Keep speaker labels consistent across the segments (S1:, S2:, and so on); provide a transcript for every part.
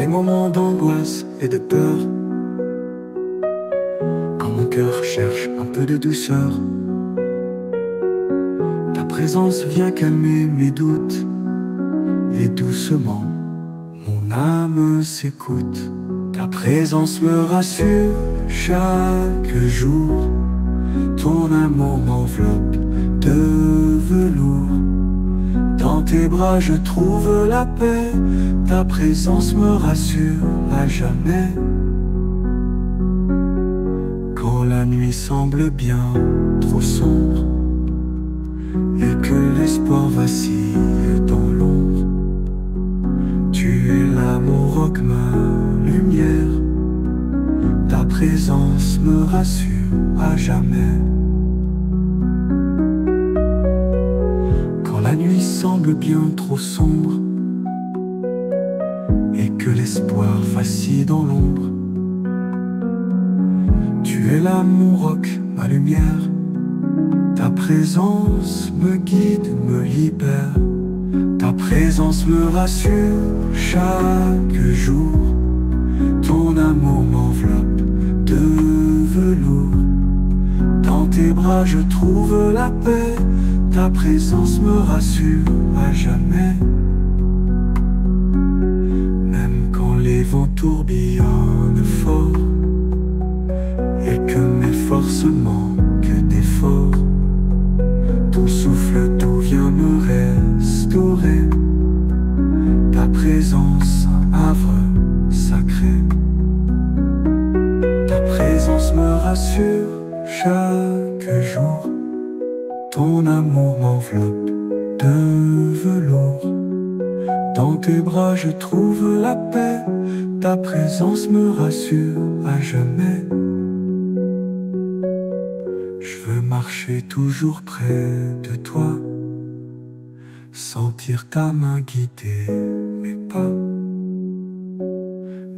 S1: moments d'angoisse et de peur, quand mon cœur cherche un peu de douceur, ta présence vient calmer mes doutes, et doucement mon âme s'écoute. Ta présence me rassure chaque jour, ton amour m'enveloppe de velours. Dans tes bras je trouve la paix, ta présence me rassure à jamais. Quand la nuit semble bien trop sombre et que l'espoir vacille dans l'ombre, tu es là mon roc, ma lumière. Ta présence me rassure à jamais. Quand la nuit semble bien trop sombre et que l'espoir vacille dans l'ombre, tu es là mon roc, ma lumière. Ta présence me guide, me libère. Ta présence me rassure chaque jour, ton amour m'enveloppe de velours. Dans tes bras je trouve la paix, ta présence me rassure à jamais. Même quand les vents tourbillonnent fort et que mes forces manquent d'efforts, ton souffle doux vient me restaurer. Ta présence, un havre sacré. Ta présence me rassure chaque jour, ton amour m'enveloppe de velours. Dans tes bras je trouve la paix, ta présence me rassure à jamais. Je veux marcher toujours près de toi, sentir ta main guider mes pas.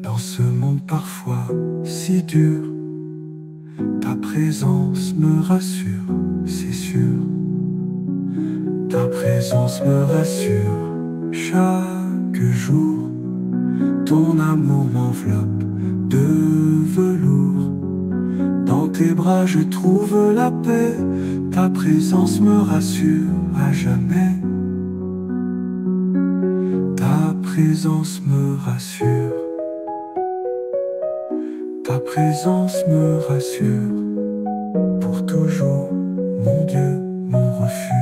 S1: Dans ce monde parfois si dur, ta présence me rassure, c'est sûr. Ta présence me rassure chaque jour, ton amour m'enveloppe de velours. Dans tes bras je trouve la paix, ta présence me rassure à jamais. Ta présence me rassure, ta présence me rassure pour toujours, mon Dieu, mon refuge.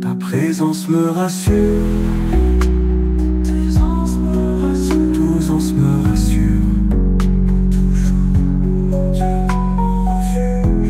S1: Ta présence me rassure, présence me rassure, pour toujours, mon Dieu, mon refuge.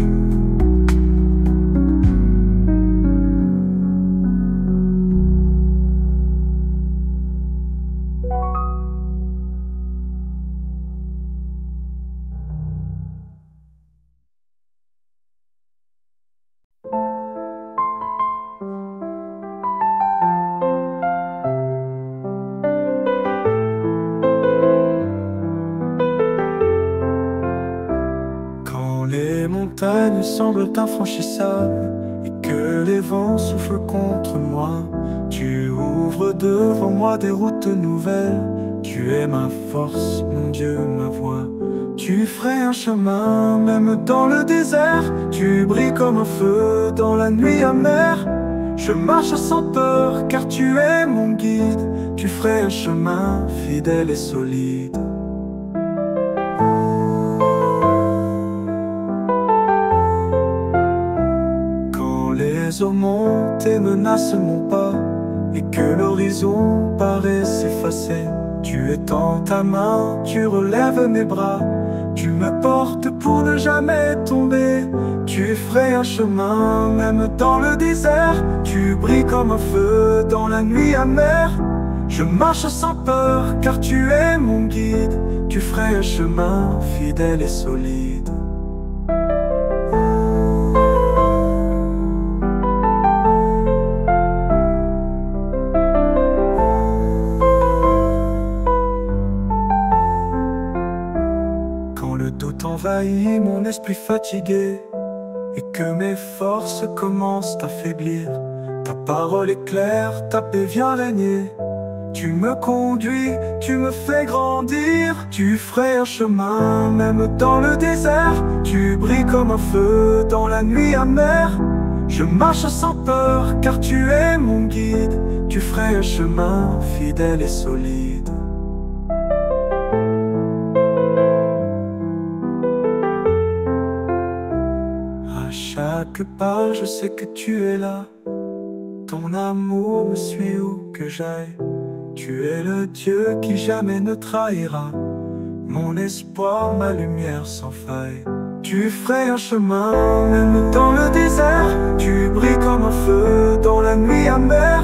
S1: Les montagnes semblent infranchissables et que les vents soufflent contre moi, tu ouvres devant moi des routes nouvelles. Tu es ma force, mon Dieu, ma voix. Tu ferais un chemin même dans le désert. Tu brilles comme un feu dans la nuit amère. Je marche sans peur car tu es mon guide. Tu ferais un chemin fidèle et solide. Les eaux montent et menacent mon pas, et que l'horizon paraît s'effacer, tu étends ta main, tu relèves mes bras, tu me portes pour ne jamais tomber. Tu ferais un chemin même dans le désert. Tu brilles comme un feu dans la nuit amère. Je marche sans peur car tu es mon guide. Tu ferais un chemin fidèle et solide. envahit mon esprit fatigué et que mes forces commencent à faiblir. Ta parole est claire, ta paix vient régner. Tu me conduis, tu me fais grandir. Tu frayes un chemin même dans le désert. Tu brilles comme un feu dans la nuit amère. Je marche sans peur car tu es mon guide. Tu frayes un chemin fidèle et solide. À chaque pas je sais que tu es là. Ton amour me suit où que j'aille. Tu es le Dieu qui jamais ne trahira. Mon espoir, ma lumière sans faille. Tu frayes un chemin même dans le désert. Tu brilles comme un feu dans la nuit amère.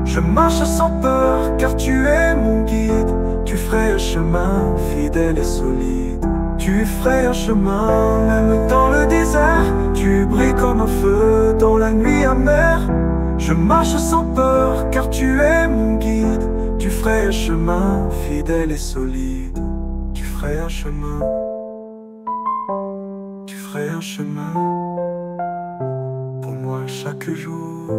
S1: Je marche sans peur car tu es mon guide. Tu frayes un chemin fidèle et solide. Tu frayes un chemin même dans le désert. Tu brilles comme un feu dans la nuit amère. Je marche sans peur car tu es mon guide. Tu frayes un chemin fidèle et solide. Tu frayes un chemin. Tu frayes un chemin pour moi chaque jour.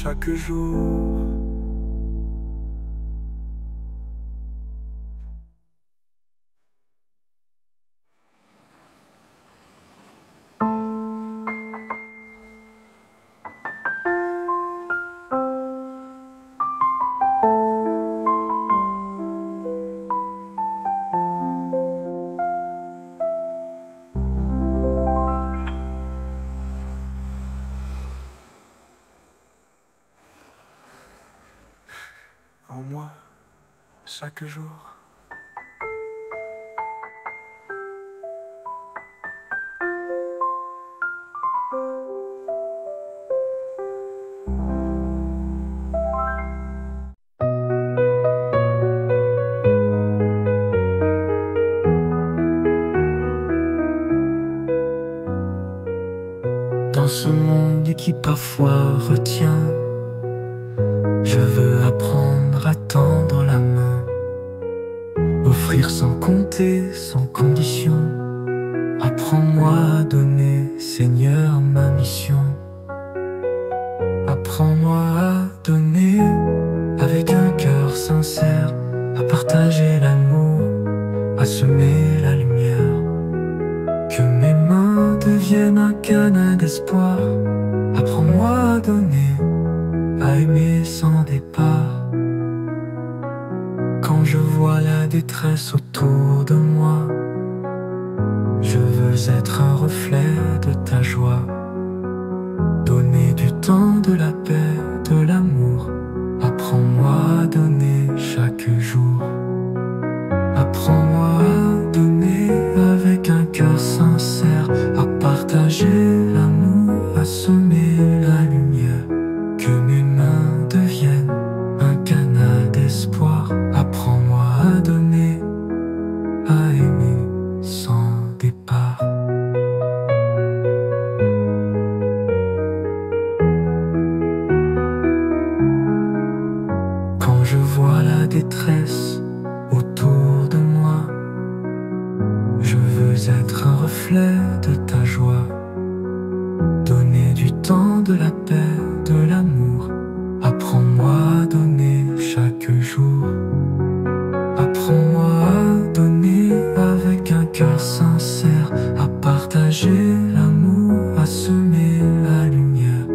S1: Chaque jour. En moi, chaque jour. Dans ce monde qui parfois retient, je veux apprendre à tendre la main, offrir sans compter, sans condition. Apprends-moi à donner, Seigneur, ma mission. Apprends-moi à donner avec un cœur sincère, à partager l'amour, à semer la lumière. Que mes mains deviennent un canal d'espoir. Apprends-moi à donner, à aimer sans départ. Quand je vois la détresse autour de moi, je veux être un reflet de ta joie. Donner du temps, de la paix, de l'amour. Apprends-moi à donner chaque jour. Apprends-moi à donner avec un cœur sincère, à partager l'amour, à semer la lumière. Que mes mains deviennent un canal d'espoir. Apprends-moi à donner, à aimer sans départ. Quand je vois la détresse autour de moi, je veux être un reflet de ta joie. Donner du temps, de la paix, de l'amour. Apprends-moi à donner chaque jour. Apprends-moi à donner avec un cœur sincère, à partager l'amour, à semer la lumière.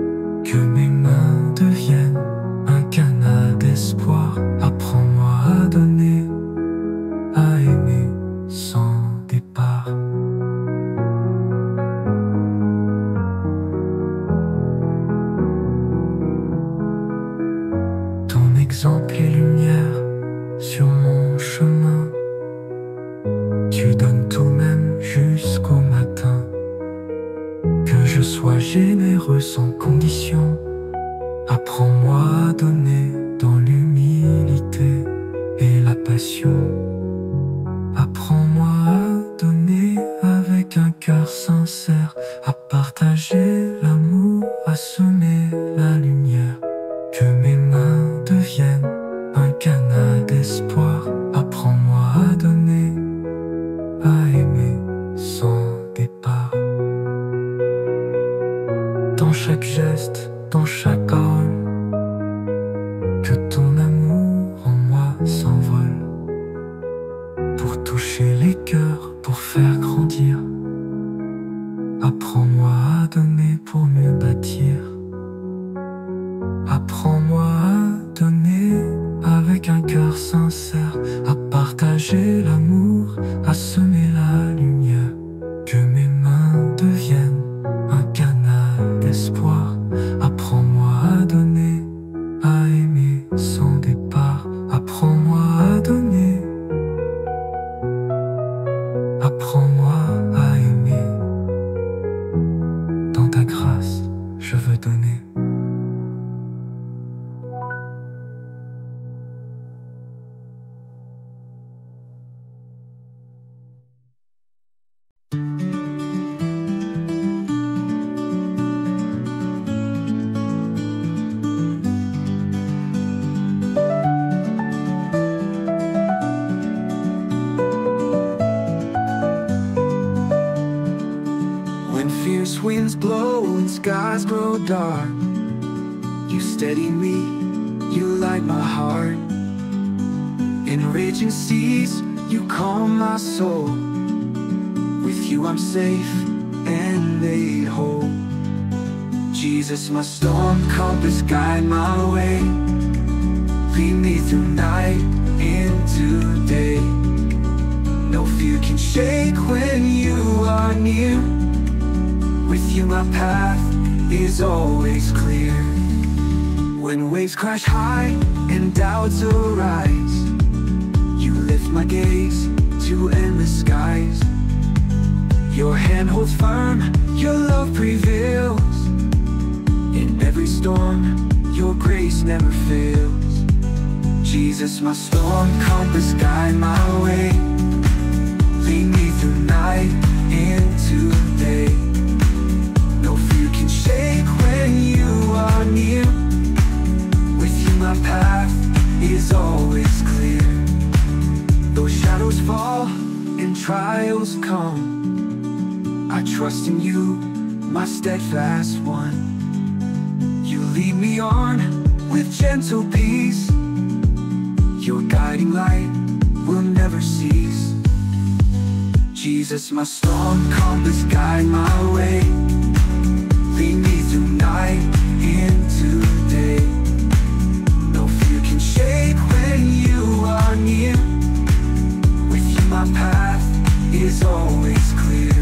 S1: Que mes mains deviennent un canal d'espoir. Apprends-moi à donner, à aimer sans départ. compassion. Apprends-moi à donner avec un cœur sincère, à partager l'amour, à semer la lumière. Que mes mains deviennent un canal d'espoir. Apprends-moi à donner, à aimer sans départ. Dans chaque geste, dans chaque parole, que ton amour en moi s'envole, pour toucher les cœurs, pour faire grandir. Apprends-moi à donner pour mieux bâtir. Apprends-moi à donner avec un cœur sincère, à partager l'amour, à semer la lumière. Que mes mains deviennent un canal d'espoir. Apprends-moi à donner, à aimer sans départ. Apprends-moi à donner. Apprends-moi à aimer. Dans ta grâce, je veux donner. When fierce winds blow and skies grow dark, you steady me, you light my heart. In raging seas, you calm my soul. With you I'm safe and made whole. Jesus, my storm compass, guide my way. Lead me through night into day. No fear can shake when you are near. With you my path is always clear. When waves crash high and doubts arise, you lift my gaze to endless skies. Your hand holds firm, your love prevails. In every storm, your grace never fails. Jesus, my storm compass, guide my way. Lead me through night into day. No fear can shake when you are near. With you my path is always clear. Though shadows fall and trials come, I trust in you, my steadfast one. You lead me on with gentle peace. Your guiding light will never cease. Jesus, my storm compass, guide my way. Lead me through night into day. No fear can shake when you are near. With you my path is always clear.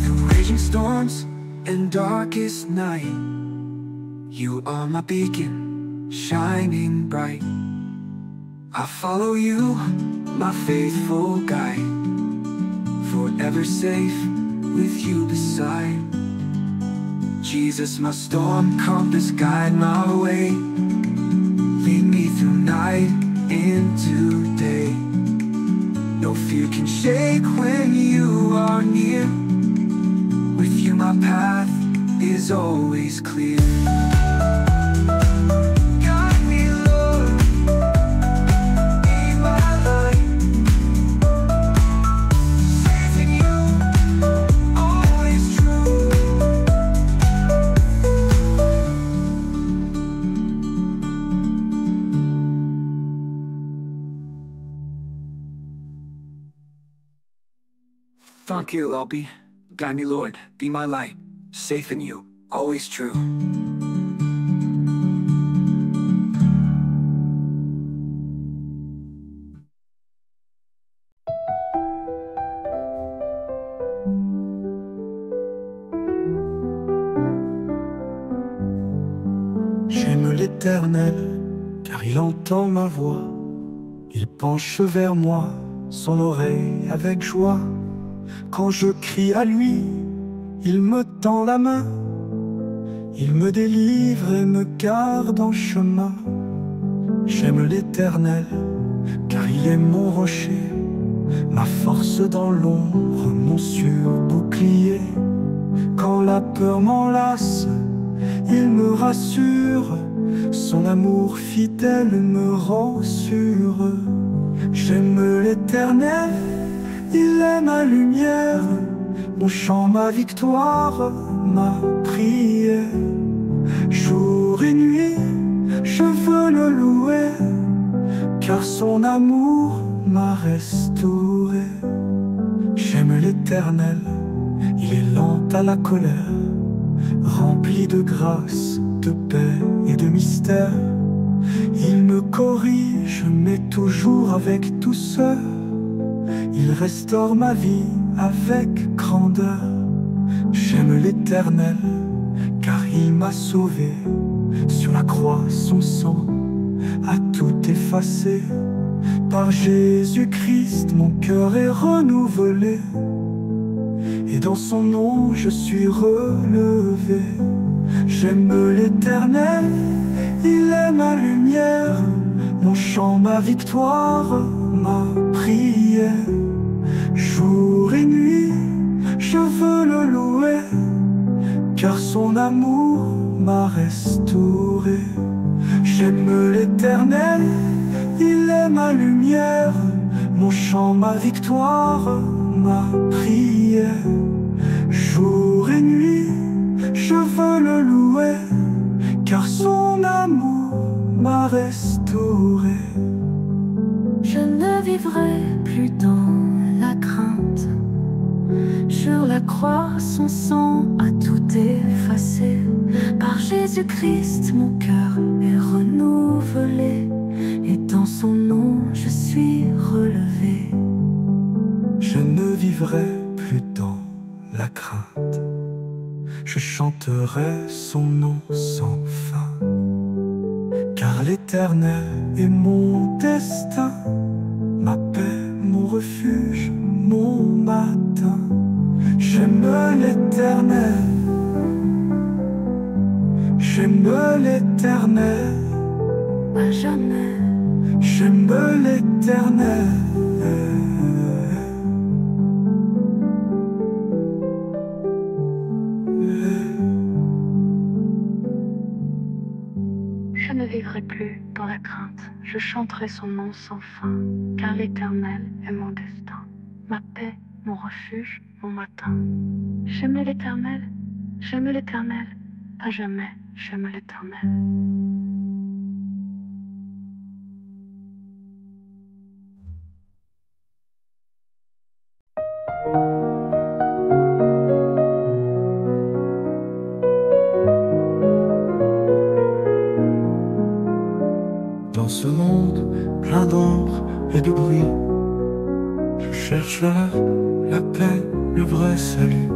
S1: Through raging storms and darkest night, you are my beacon, shining bright. I follow you, my faithful guide, forever safe with you beside. Jesus, my storm compass, guide my way. Lead me through night into day. No fear can shake when you are near. With you my path is always clear. Thank you, Lobby. Guide me, Lord, be my light, safe in you, always true. J'aime l'Éternel, car il entend ma voix. Il penche vers moi, son oreille avec joie. Quand je crie à lui, Il me tend la main, il me délivre et me garde en chemin. J'aime l'Éternel, car il est mon rocher, ma force dans l'ombre, mon sûr bouclier. Quand la peur m'enlace, il me rassure, son amour fidèle me rend sûr. J'aime l'Éternel, il est ma lumière, mon chant, ma victoire, ma prière. Jour et nuit, je veux le louer, car son amour m'a restauré. J'aime l'Éternel, il est lent à la colère, rempli de grâce, de paix et de mystère. Il me corrige, mais toujours avec douceur. Il restaure ma vie avec grandeur. J'aime l'Éternel, car il m'a sauvé. Sur la croix, son sang a tout effacé. Par Jésus-Christ, mon cœur est renouvelé, et dans son nom, je suis relevé. J'aime l'Éternel, il est ma lumière, mon chant, ma victoire, ma prière. Jour et nuit, je veux le louer, car son amour m'a restauré. J'aime l'Éternel, il est ma lumière, mon chant, ma victoire, ma prière. Jour et nuit, je veux le louer, car son amour m'a restauré.
S2: Je ne vivrai plus dans la crainte. Sur la croix, son sang a tout effacé. Par Jésus-Christ, mon cœur est renouvelé, et dans son nom, je suis relevé.
S1: Je ne vivrai plus dans la crainte. Je chanterai son nom sans fin, car l'Éternel est mon destin, ma paix, mon refuge, mon matin. J'aime l'Éternel, j'aime l'Éternel,
S2: à jamais.
S1: j'aime l'Éternel.
S2: Je ne vivrai plus dans la crainte. Je chanterai son nom sans fin, car l'Éternel est mon destin, ma paix, mon refuge, mon matin. J'aime l'Éternel, à jamais, j'aime l'Éternel.
S1: Dans ce monde plein d'ombre et de bruit, je cherche la paix, le vrai salut.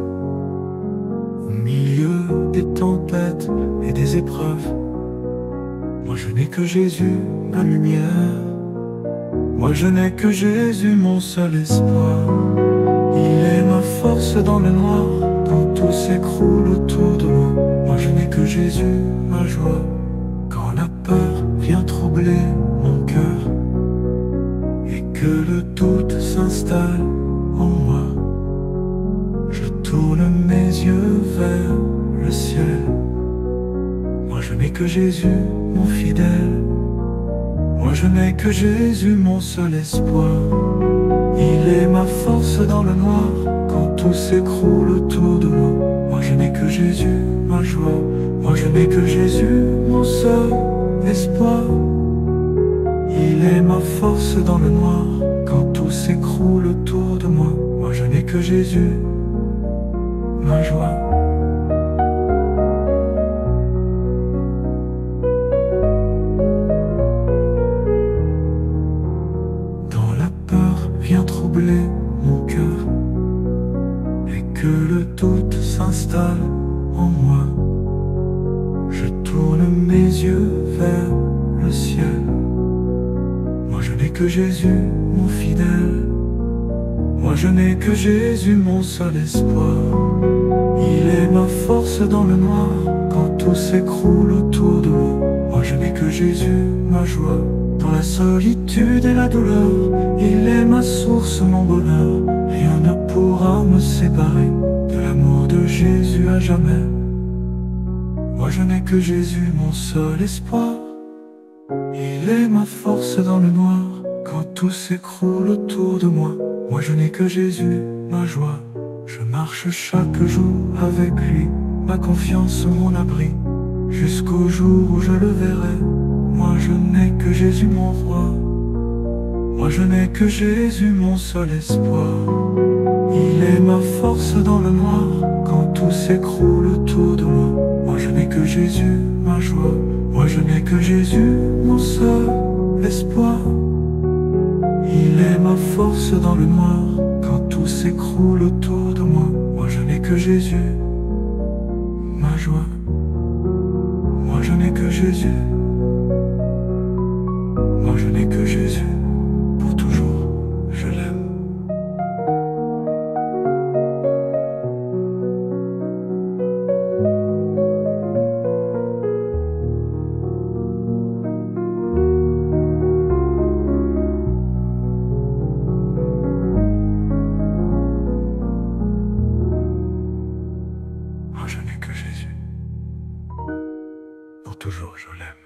S1: Au milieu des tempêtes et des épreuves, moi je n'ai que Jésus, ma lumière. Moi je n'ai que Jésus, mon seul espoir. Il est ma force dans le noir, quand tout s'écroule autour de moi. Moi je n'ai que Jésus, ma joie. Quand la peur vient troubler mon cœur et que le doute s'installe en moi, je tourne mes yeux vers le ciel. Moi je n'ai que Jésus, mon fidèle. Moi je n'ai que Jésus, mon seul espoir. Il est ma force dans le noir, quand tout s'écroule autour de moi. Moi je n'ai que Jésus, ma joie. Moi je n'ai que Jésus, mon seul espoir. Il est ma force dans le noir, quand tout s'écroule autour de moi. Moi je n'ai que Jésus, ma joie. Dans la peur vient troubler mon cœur et que le doute s'installe en moi, je tourne mes yeux vers le ciel. Moi je n'ai que Jésus, mon fidèle. Moi Moi je n'ai que Jésus, mon seul espoir. Il est ma force dans le noir, quand tout s'écroule autour de moi. Moi je n'ai que Jésus, ma joie, dans la solitude et la douleur. Il est ma source, mon bonheur. Rien ne pourra me séparer de l'amour de Jésus à jamais. Moi je n'ai que Jésus, mon seul espoir. Il est ma force dans le noir, quand tout s'écroule autour de moi. Moi je n'ai que Jésus, ma joie. Je marche chaque jour avec lui, ma confiance, mon abri, jusqu'au jour où je le verrai. Moi je n'ai que Jésus, mon roi. Moi je n'ai que Jésus, mon seul espoir. Il est ma force dans le noir, quand tout s'écroule autour de moi. Moi je n'ai que Jésus, ma joie. Moi je n'ai que Jésus, mon seul espoir. Il est ma force dans le noir, quand tout s'écroule autour de moi. Moi je n'ai que Jésus, ma joie. Moi je n'ai que Jésus. Moi je n'ai que Jésus, pour toujours, je l'aime. Moi je n'ai que Jésus, pour toujours je l'aime.